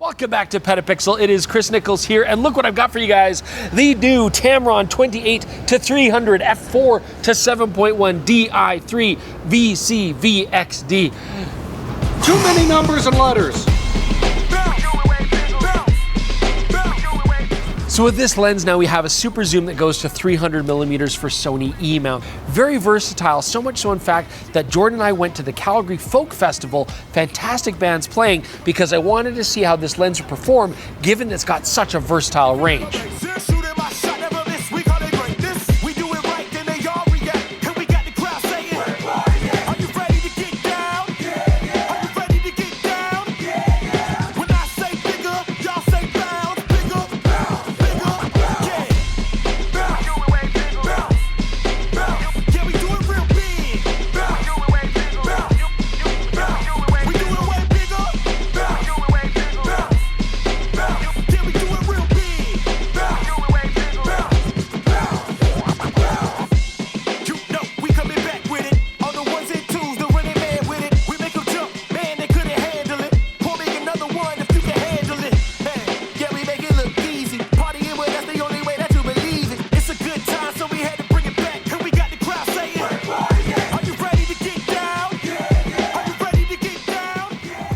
Welcome back to PetaPixel. It is Chris Niccolls here, and look what I've got for you guys. The new Tamron 28-300 f4 to 7.1 III VC VXD. Too many numbers and letters. So with this lens now we have a super zoom that goes to 300mm for Sony E-mount. Very versatile, so much so in fact that Jordan and I went to the Calgary Folk Festival, fantastic bands playing, because I wanted to see how this lens would perform given that it's got such a versatile range.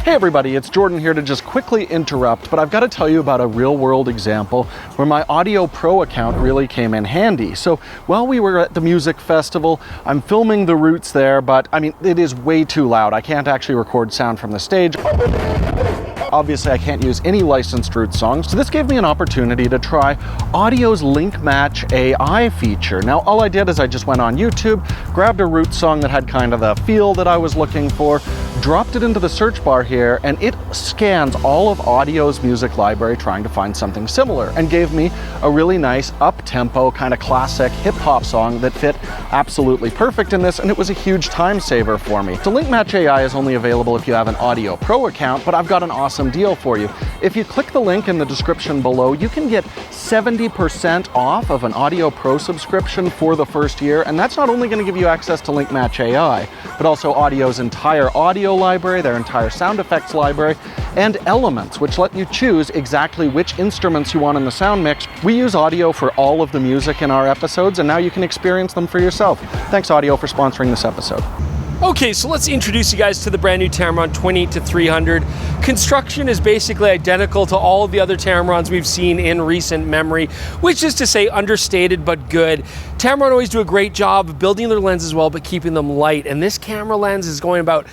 Hey everybody, it's Jordan here to just quickly interrupt, but I've got to tell you about a real-world example where my Audio Pro account really came in handy. So while we were at the music festival, I'm filming the roots there, but I mean, it is way too loud. I can't actually record sound from the stage. Obviously, I can't use any licensed root songs, so this gave me an opportunity to try Audio's Link Match AI feature. Now, all I did is I just went on YouTube, grabbed a root song that had kind of the feel that I was looking for, dropped it into the search bar here, and it scans all of Audio's music library trying to find something similar, and gave me a really nice up-tempo kind of classic hip-hop song that fit absolutely perfect in this, and it was a huge time saver for me. So Link Match AI is only available if you have an Audio Pro account, but I've got an awesome deal for you. If you click the link in the description below, you can get 70% off of an Audio Pro subscription for the first year, and that's not only going to give you access to Link Match AI, but also Audio's entire audio library, their entire sound effects library, and Elements, which let you choose exactly which instruments you want in the sound mix. We use Audio for all of the music in our episodes, and now you can experience them for yourself. Thanks, Audio, for sponsoring this episode. Okay, so let's introduce you guys to the brand new Tamron 28-300. Construction is basically identical to all of the other Tamrons we've seen in recent memory, which is to say understated but good. Tamron always do a great job of building their lenses well but keeping them light, and this camera lens is going about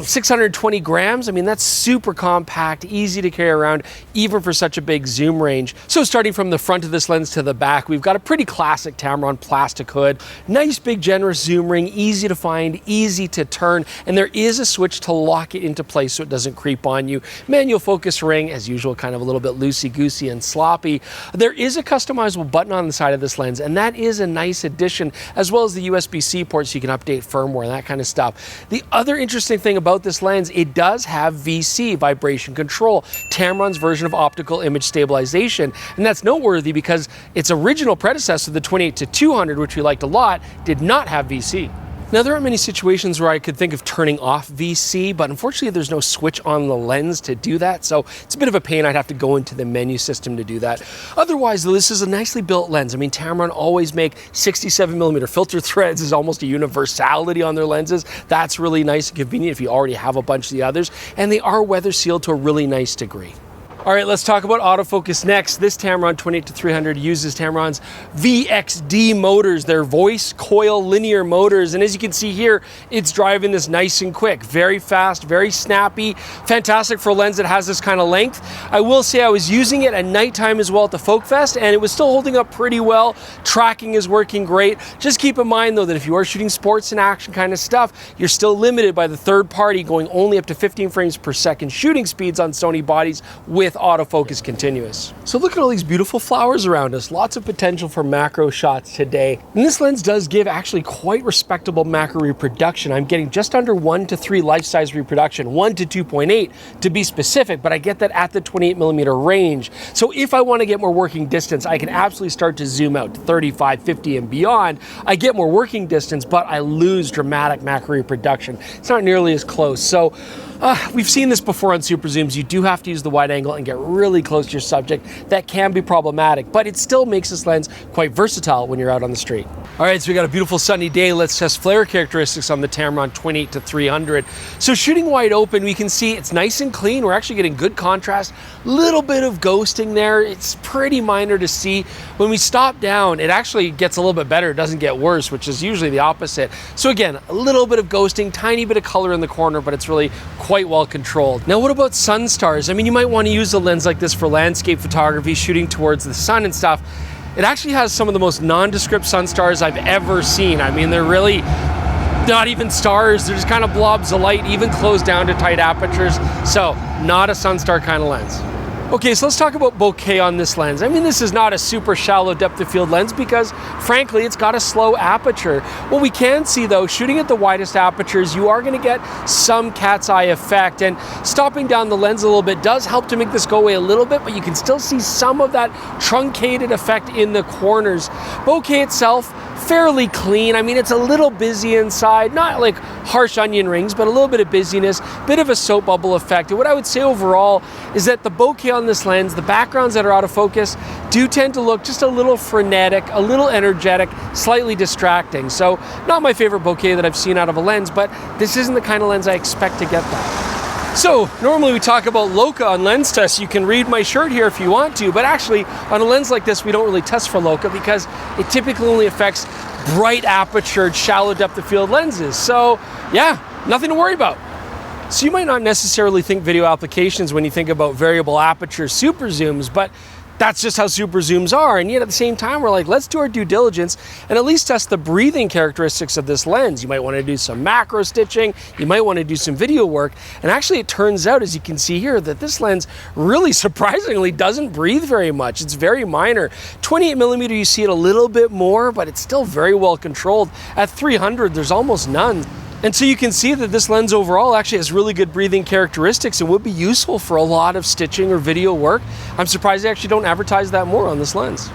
620 grams. I mean, that's super compact, easy to carry around, even for such a big zoom range. So starting from the front of this lens to the back, we've got a pretty classic Tamron plastic hood. Nice, big, generous zoom ring, easy to find, easy to turn, and there is a switch to lock it into place so it doesn't creep on you. Manual focus ring, as usual, kind of a little bit loosey-goosey and sloppy. There is a customizable button on the side of this lens, and that is a nice addition, as well as the USB-C port so you can update firmware and that kind of stuff. The other interesting thing about this lens, it does have VC, vibration control, Tamron's version of optical image stabilization, and that's noteworthy because its original predecessor, the 28-200, which we liked a lot, did not have VC. Now, there aren't many situations where I could think of turning off VC, but unfortunately there's no switch on the lens to do that, so it's a bit of a pain. I'd have to go into the menu system to do that. Otherwise, though, this is a nicely built lens. I mean, Tamron always make 67mm filter threads is almost a universality on their lenses. That's really nice and convenient if you already have a bunch of the others, and they are weather sealed to a really nice degree. All right, let's talk about autofocus next. This Tamron 28-300 uses Tamron's VXD motors, their voice coil linear motors. And as you can see here, it's driving this nice and quick, very fast, very snappy, fantastic for a lens that has this kind of length. I will say I was using it at nighttime as well at the Folk Fest, and it was still holding up pretty well. Tracking is working great. Just keep in mind though that if you are shooting sports and action kind of stuff, you're still limited by the third party going only up to 15 frames per second shooting speeds on Sony bodies with autofocus continuous. So look at all these beautiful flowers around us. Lots of potential for macro shots today. And this lens does give actually quite respectable macro reproduction. I'm getting just under 1 to 3 life-size reproduction, 1 to 2.8 to be specific, but I get that at the 28mm range. So if I want to get more working distance, I can absolutely start to zoom out to 35, 50 and beyond. I get more working distance, but I lose dramatic macro reproduction. It's not nearly as close. So We've seen this before on super zooms. You do have to use the wide angle and get really close to your subject. That can be problematic, but it still makes this lens quite versatile when you're out on the street. All right, so we got a beautiful sunny day. Let's test flare characteristics on the Tamron 28-300. So shooting wide open, we can see it's nice and clean. We're actually getting good contrast, little bit of ghosting there. It's pretty minor to see. When we stop down, it actually gets a little bit better. It doesn't get worse, which is usually the opposite. So again, a little bit of ghosting, tiny bit of color in the corner, but it's really quite well controlled. Now, what about Sunstars? I mean, you might want to use a lens like this for landscape photography, shooting towards the sun and stuff. It actually has some of the most nondescript Sunstars I've ever seen. I mean, they're really not even stars. They're just kind of blobs of light, even closed down to tight apertures. So not a Sunstar kind of lens. Okay, so let's talk about bokeh on this lens. I mean, this is not a super shallow depth of field lens because, frankly, it's got a slow aperture. What we can see, though, shooting at the widest apertures, you are going to get some cat's eye effect, and stopping down the lens a little bit does help to make this go away a little bit, but you can still see some of that truncated effect in the corners. Bokeh itself, fairly clean. I mean, it's a little busy inside, not like harsh onion rings, but a little bit of busyness, bit of a soap bubble effect. And what I would say overall is that the bokeh on this lens, the backgrounds that are out of focus, do tend to look just a little frenetic, a little energetic, slightly distracting. So not my favorite bokeh that I've seen out of a lens, but this isn't the kind of lens I expect to get that. So normally we talk about Loca on lens tests. You can read my shirt here if you want to, but actually on a lens like this, we don't really test for Loca because it typically only affects bright apertured, shallow depth of field lenses. So yeah, nothing to worry about. So you might not necessarily think video applications when you think about variable aperture super zooms, but that's just how super zooms are. And yet at the same time, we're like, let's do our due diligence and at least test the breathing characteristics of this lens. You might want to do some macro stitching. You might want to do some video work. And actually it turns out, as you can see here, that this lens really surprisingly doesn't breathe very much. It's very minor. 28mm, you see it a little bit more, but it's still very well controlled. At 300, there's almost none. And so you can see that this lens overall actually has really good breathing characteristics and would be useful for a lot of stitching or video work. I'm surprised they actually don't advertise that more on this lens.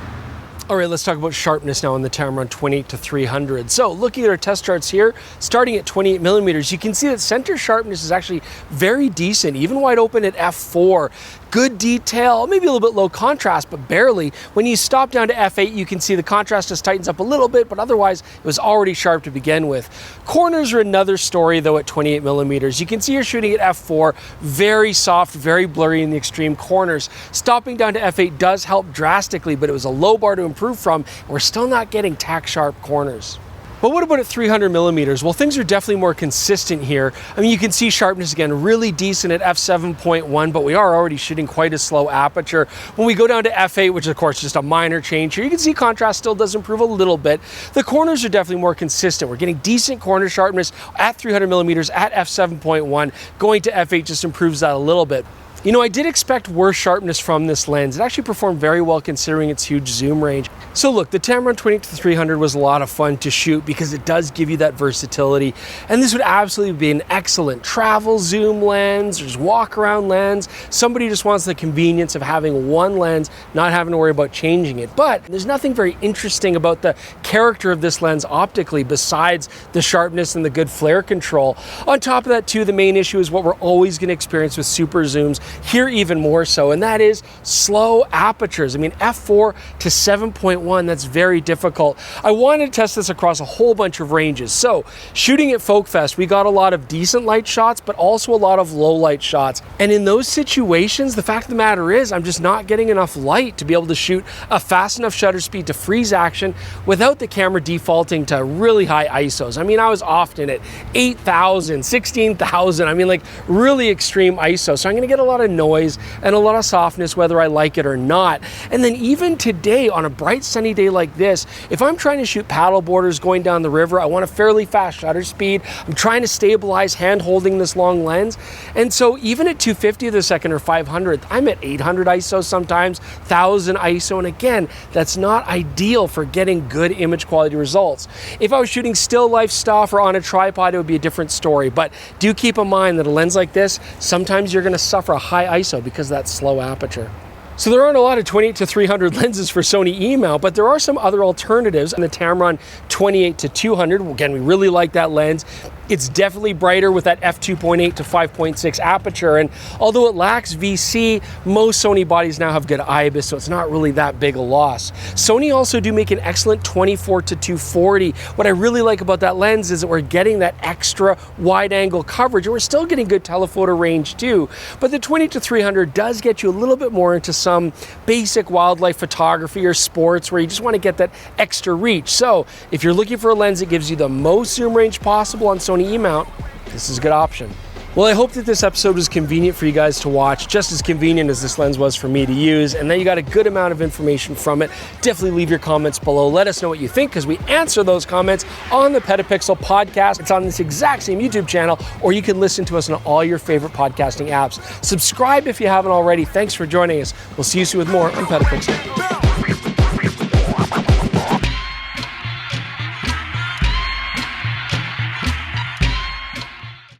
All right, let's talk about sharpness now on the Tamron 28-300. So looking at our test charts here, starting at 28mm, you can see that center sharpness is actually very decent, even wide open at f4. Good detail, maybe a little bit low contrast, but barely. When you stop down to f8, you can see the contrast just tightens up a little bit, but otherwise it was already sharp to begin with. Corners are another story though at 28mm. You can see you're shooting at f4, very soft, very blurry in the extreme corners. Stopping down to f8 does help drastically, but it was a low bar to improve from, and we're still not getting tack sharp corners. But what about at 300mm? Well, things are definitely more consistent here. I mean, you can see sharpness again, really decent at f7.1, but we are already shooting quite a slow aperture. When we go down to f8, which is of course just a minor change here, you can see contrast still does improve a little bit. The corners are definitely more consistent. We're getting decent corner sharpness at 300mm at f7.1. Going to f8 just improves that a little bit. You know, I did expect worse sharpness from this lens. It actually performed very well considering its huge zoom range. So look, the Tamron 28-300 was a lot of fun to shoot because it does give you that versatility. And this would absolutely be an excellent travel zoom lens, or just walk around lens. Somebody just wants the convenience of having one lens, not having to worry about changing it. But there's nothing very interesting about the character of this lens optically besides the sharpness and the good flare control. On top of that too, the main issue is what we're always going to experience with super zooms, here even more so, and that is slow apertures. I mean, f4 to 7.1, that's very difficult. I wanted to test this across a whole bunch of ranges. So shooting at Folk Fest, we got a lot of decent light shots, but also a lot of low light shots. And in those situations, the fact of the matter is I'm just not getting enough light to be able to shoot a fast enough shutter speed to freeze action without the camera defaulting to really high ISOs. I mean, I was often at 8,000, 16,000, I mean, like really extreme ISO. So I'm gonna get a lot of noise and a lot of softness whether I like it or not. And then even today on a bright sunny day like this, if I'm trying to shoot paddle boarders going down the river, I want a fairly fast shutter speed. I'm trying to stabilize hand holding this long lens. And so even at 250th of a second or 500th, I'm at 800 ISO sometimes, 1000 ISO. And again, that's not ideal for getting good image quality results. If I was shooting still life stuff or on a tripod, it would be a different story. But do keep in mind that a lens like this, sometimes you're gonna suffer a high ISO because of that slow aperture. So there aren't a lot of 28-300 lenses for Sony email, but there are some other alternatives in the Tamron 28-200. Again, we really like that lens. It's definitely brighter with that f2.8 to 5.6 aperture, and although it lacks VC, most Sony bodies now have good IBIS, so it's not really that big a loss. Sony also do make an excellent 24 to 240. What I really like about that lens is that we're getting that extra wide angle coverage, and we're still getting good telephoto range too. But the 20 to 300 does get you a little bit more into some basic wildlife photography or sports where you just want to get that extra reach. So if you're looking for a lens that gives you the most zoom range possible on Sony E-mount, this is a good option. Well, I hope that this episode was convenient for you guys to watch, just as convenient as this lens was for me to use, and that you got a good amount of information from it. Definitely leave your comments below. Let us know what you think, because we answer those comments on the PetaPixel podcast. It's on this exact same YouTube channel, or you can listen to us on all your favorite podcasting apps. Subscribe if you haven't already. Thanks for joining us. We'll see you soon with more on PetaPixel.